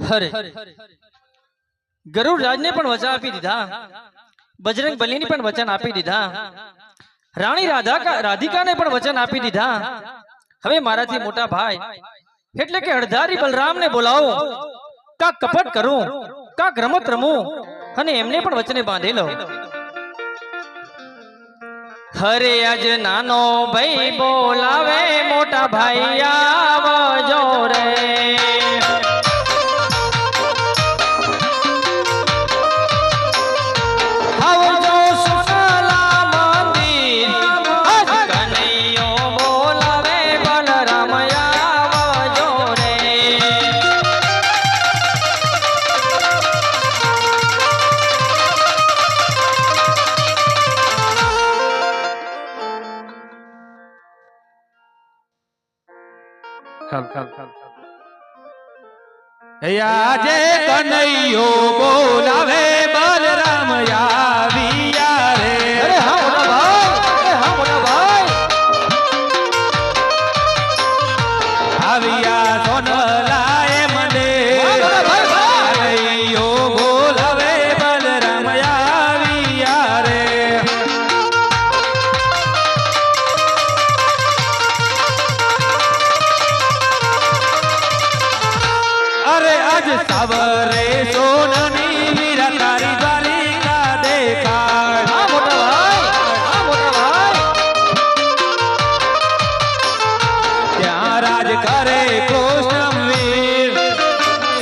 હરે ગરુડ રાજને પણ વચન આપી દીધા, બજરંગ બલીને પણ વચન આપી દીધા, રાણી રાધિકાને પણ વચન આપી દીધા। હવે મારાથી મોટા ભાઈ એટલે કે અડધારી બલરામને બોલાવો, કાક કપટ કરું, કાક રમત રમું અને એમને પણ વચને બાંધી લો। હરે આજ નાનો ભાઈ બોલાવે, મોટા ભાઈ આવજો રે। આજે કનૈયો બોલાવે, બલરામ આવ્યા રે। અરે હા મોટા ભાઈ, અરે હા મોટા ભાઈ, આવ્યા સોનલાએ મને, કનૈયો બોલાવે, બલરામ આવ્યા રે। અરે આજ સાવરે સોનાની વીરા તારી દ્વારિકા દેખાડ। હા મોટા ભાઈ, હા મોટા ભાઈ, ત્યાં રાજ કરે કૃષ્ણ વીર,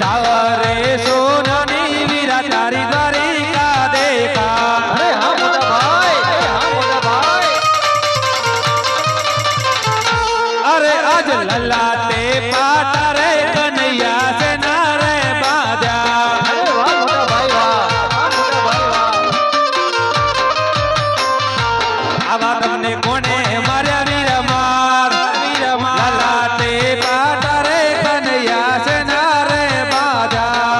સાવરે સોનાની વીરા તારી દ્વારિકા દેખાડ। અરે હા મોટા ભાઈ, અરે હા મોટા ભાઈ, અરે આજ લલાટે પાટા રે કનૈયા છે ના રે બાજા। અરે વાહ મોટા ભાઈ, વાહ વાહ મોટા ભાઈ, વાહ। આવા તમને કોને માર્યા વીરમાર, લલાટે પાટા રે કનૈયા છે ના રે બાજા।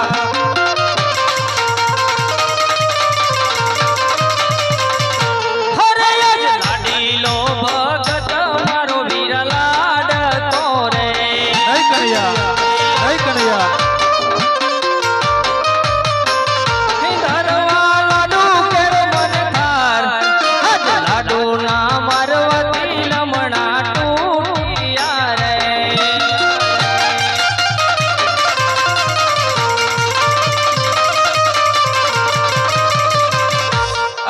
હરે આજ લાડીલો ભગત મારો વીર લાડકો રે। નહીં કનૈયા, નહીં કનૈયા, ધરવા લાડુ કેરો મને થાર, આજ લાડુ ના મારવતી લમણા તૂટ્યા રે।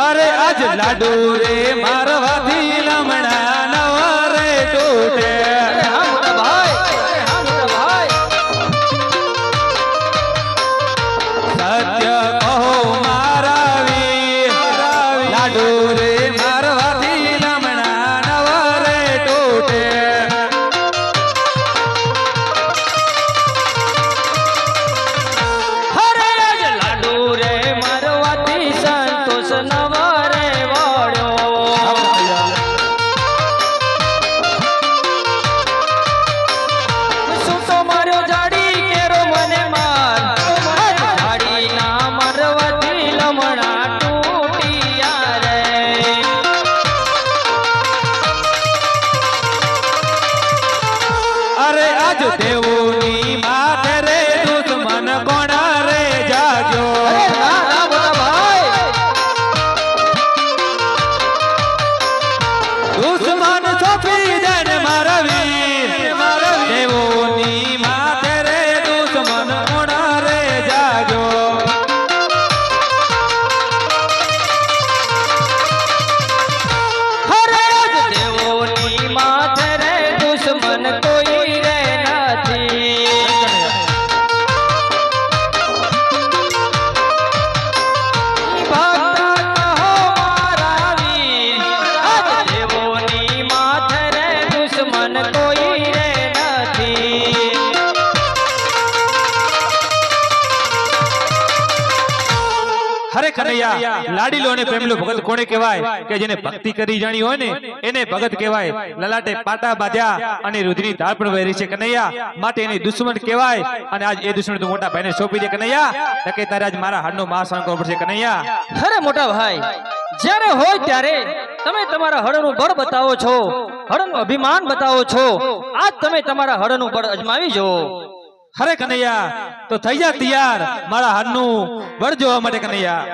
અરે આજ લાડુ રે મારવાથી લમણા નવરે તૂટે। અરે હા મોટા ભાઈ, અરે હા મોટા ભાઈ, સત્ય કહો મારા વીર, લાડુ રે મારવાથી લમણા નવરે તૂટે। હરે આજ લાડુ રે મારવાથી સંતોષ નવરે વળ્યો। સૂતો માર્યો જાડી કેરો મને માર, જાડી ના મારવાથી લમણા તૂટ્યા રે। અરે આજ દેવોની માથે રે દુશ્મન કોણા રે જાગ્યો। અરે ના ના મોટા ભાઈ, દુશ્મન સોંપી દેને મારા વીર, દેવોની માથે રે દુશ્મન કોણા રે જાગ્યો। હરે આજ દેવોની માથે રે દુશ્મન કોઈ રે નથી। ભક્ત કહો મારા વીર, આજ દેવોની માથે રે દુશ્મન કોઈ રે નથી। હરે કનૈયા, લાડીલો અને પ્રેમલો ભગત કોને કહેવાય કે જેને ભક્તિ કરી જાણી હોય ને એને ભગત કહેવાય। લલાટે પાટા બાંધ્યા અને રુધિરની ધાર પણ વહેરી છે કનૈયા, માટે એની દુશ્મન કહેવાય। અને આજ એ દુશ્મન તું મોટા ભાઈને સોંપી દે કનૈયા, નકે તારે આજ મારા હાડનો માર સહન કરવો પડશે કનૈયા। અરે મોટા ભાઈ, જ્યારે હોય ત્યારે તમે તમારા હળનું બળ બતાવો છો, હળનું અભિમાન બતાવો છો। આજ તમે તમારા હળનું બળ અજમાવી જો। હરે કનૈયા તો થઈ જા તૈયાર મારા હારનું વર જોવા માટે કનૈયા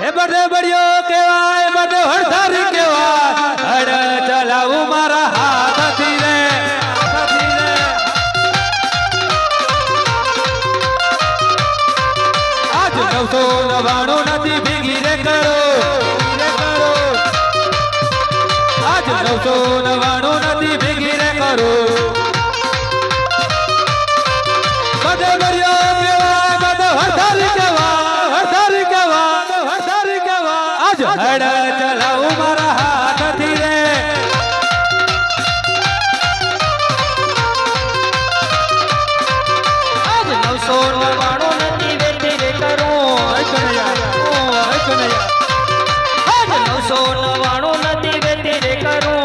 હે બધે બળ્યો કેવાય બધે હળધારી કેવાય હળ ચલાવું મારા હાથથી રે આજ 999 નથી ભેગી રે કરો આજ 999 નથી ભેગી રે કરો બધે બળ્યો કેવાય બધે હળધારી કેવાય આજ હળ ચલાવું મારા હાથથી રે આજ 999 નથી વેઠી રે કરું આજ 999 નથી વેઠી રે કરું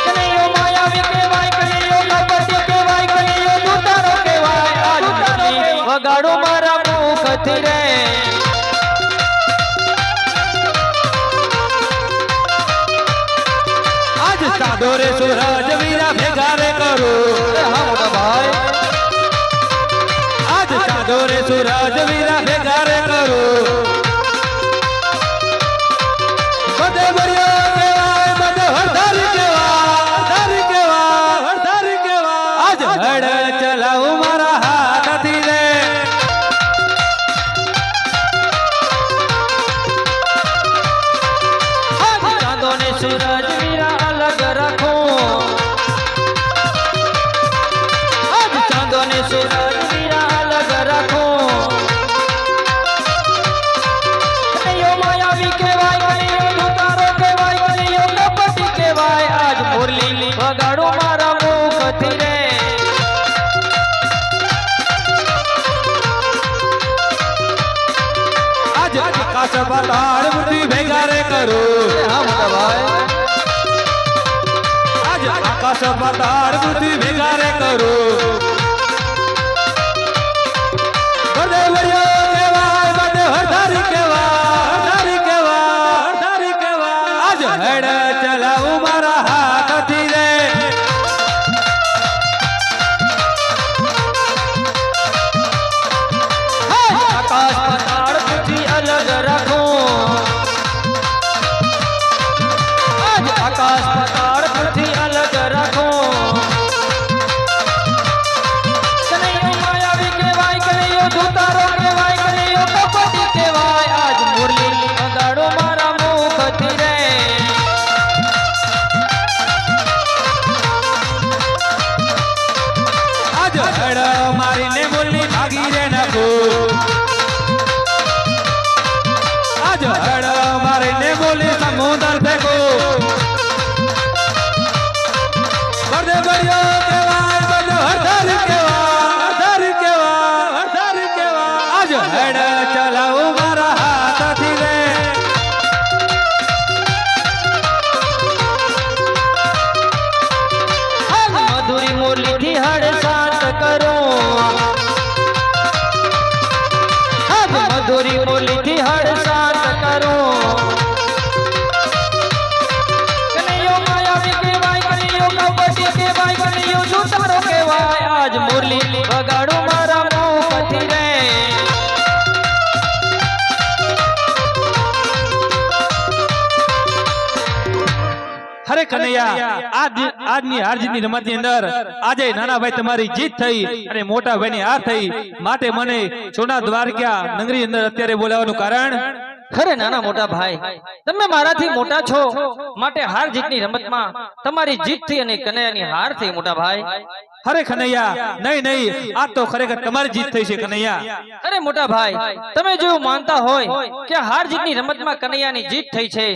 કનૈયો માયાવી કહેવાય કનૈયો કપટી કહેવાય કનૈયો દુતારો કહેવાય આજ વગાડો મારા મુખથી રે આજ સાદો રે સૂરજ વીરા ભેગા રે કરો હા મોટા ભાઈ આજ સાદો રે સૂરજ વીરા ભેગા રે કરો બધે બળ્યો કેવાય બધે હળધારી કેવાય આજ હળ ચલાવું મારા હાથથી રે આજ ચાંદો ને સૂરજ વીરા અલગ રાખો આજ ચાંદો ને સૂરજ વીરા અલગ રાખો કનૈયો માયાવી કહેવાય કનૈયો દુતારો કહેવાય કનૈયો કપટી કહેવાય આજ મુરલી વગાડો મારા મુખથી રે આજ આકાશ પાતાળ પૃથ્વી ભેગા રે કરો હા મોટા ભાઈ આજ આકાશ પાતાળ પૃથ્વી ભેગા રે કરો બધે બળ્યો કેવાય બધે હળધારી કેવાય આજ હળ ચલાવું મારા હાથથી રે આકાશ પાતાળ પૃથ્વી અલગ રાખો આજ આકાશ પાતાળ પૃથ્વી અલગ રાખો કનૈયો માયાવી કહેવાય કનૈયો દુતારો કહેવાય કનૈયો કપટી કહેવાય આજ મુરલી વગાડો મારા મુખથી રે આજ હળ મારીને બોલી ભાગી રે નાખો આજ હળ મારીને બોલી સમુદ્ર ફેંકો બધે બળ્યો કેવાય બધે હળધારી કેવાય આજ હળ ચલાવું મારા હાથથી રે આજ મધુરી મુરલીથી હળ શાંત કરો આજ મધુરી મુરલીથી હળ શાંત કરો કનૈયો માયાવી કહેવાય કનૈયો કપટી કહેવાય કનૈયો દુતારો કહેવાય આજ મુરલી વગાડો મારા મુખથી રે હરે કનૈયા આજની હાર જીતની રમતની અંદર આજે નાના ભાઈ તમારી જીત થઈ અને મોટા ભાઈની હાર થઈ માટે મને સોના દ્વારકા નગરી અંદર અત્યારે બોલાવવાનું કારણ અરે નાના મોટા ભાઈ તમે મારાથી મોટા છો માટે હાર જીતની રમતમાં તમારી જીત થઈ અને કનૈયાની હાર થઈ મોટા ભાઈ હરે કનૈયા નહીં આ તો ખરેખર તમારી જીત થઈ છે કનૈયા અરે મોટા ભાઈ તમે જો એવું માનતા હોય કે હાર જીતની રમતમાં કનૈયાની જીત થઈ છે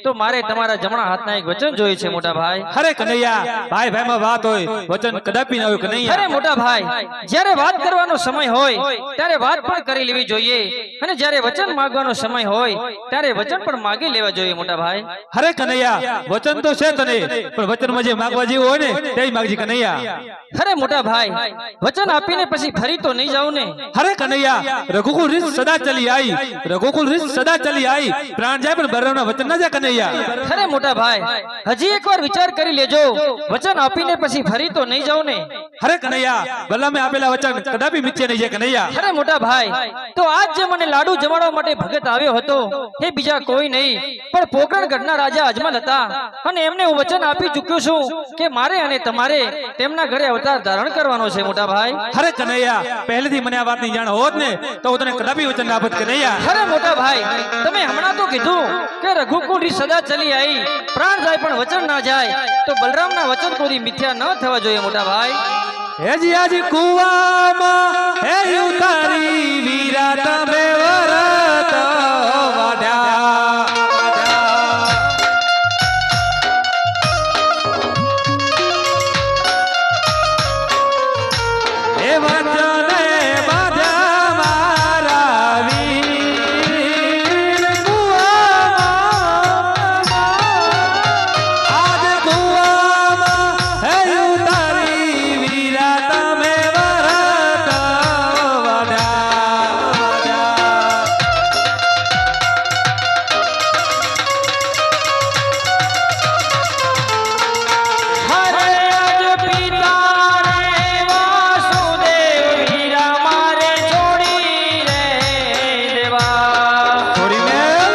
તો મારે તમારા જમણા હાથના એક વચન જોઈએ છે મોટા ભાઈ હરે કનૈયા ભાઈ ભાઈમાં વાત હોય વચન કદાપી ન હોય કનૈયા અરે મોટા ભાઈ જ્યારે વાત કરવાનો સમય હોય ત્યારે વાત પણ કરી લેવી જોઈએ અને જ્યારે વચન માંગવાનો સમય હોય ત્યારે વચન પણ માંગી લેવા જોઈએ મોટા ભાઈ હરે કનૈયા વચન તો છે તને પણ વચનમાં જે માંગવા જેવું હોય ને તે માંગજી કનૈયા અરે મોટા ભાઈ વચન આપીને પછી ફરી તો નહીં જાઉં ને અરે કનૈયા રઘુકુળ રીત સદા ચલી आई રઘુકુળ રીત સદા ચલી आई પ્રાણ જાય પણ બલરામના વચન ના જાય કનૈયા અરે મોટા ભાઈ હજી એકવાર વિચાર કરી લેજો વચન આપીને પછી ફરી તો નહીં જાઉં ને અરે કનૈયા બલરામે આપેલા વચન કદાપી મિથ્યા નહીં જાય કનૈયા અરે મોટા ભાઈ તો આજ જે મને લાડુ જમાડવા માટે ભગત આવ્યો હતો એ બીજા કોઈ નહીં પણ પોકરણગઢના રાજા અજમલ હતા અને એમને હું વચન આપી ચૂક્યો છું કે મારે અને તમારે તેમના ઘરે અવતાર ધારણ કરવાનો છે મોટા ભાઈ અરે કનૈયા પહેલેથી મને આ વાતની જાણ હોત ને તો હું તને કદાપી વચન ના આપત કનૈયા અરે મોટા ભાઈ તમે હમણાં તો કીધું કે રઘુકુળ રી સદા ચલી આવી પ્રાણ જાય પણ વચન ના જાય તો બલરામના વચન કોઈ મિથ્યા ન થવા જોઈએ મોટા ભાઈ હેજી આજ કુવામાં હે ઉતારી વીરા તમે વરત વાઢ્યા હે વચને બાધ્યા મારા વીર કુવામાં આજ કુવામાં હે ઉતારી વીરા તમે વરત હરે આજ પિતા રે વાસુદેવ વીરા મારે છોડી રે દેવા થોડી મેલ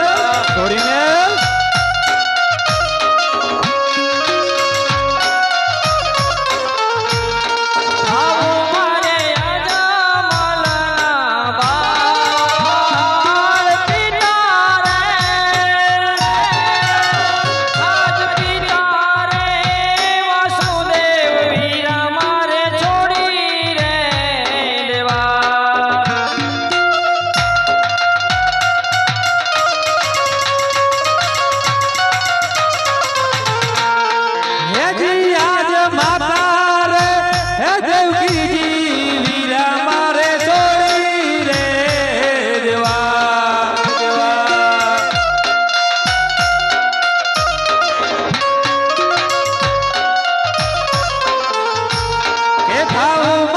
આવો મારે અજમલના બાળ પિતા રે આજ પિતા રે વાસુદેવ વીરા મારે છોડી રે દેવા હેજી આજ માતા રે હે દેવકીજી વીરા મારે છોડી રે દેવા કે થાઉ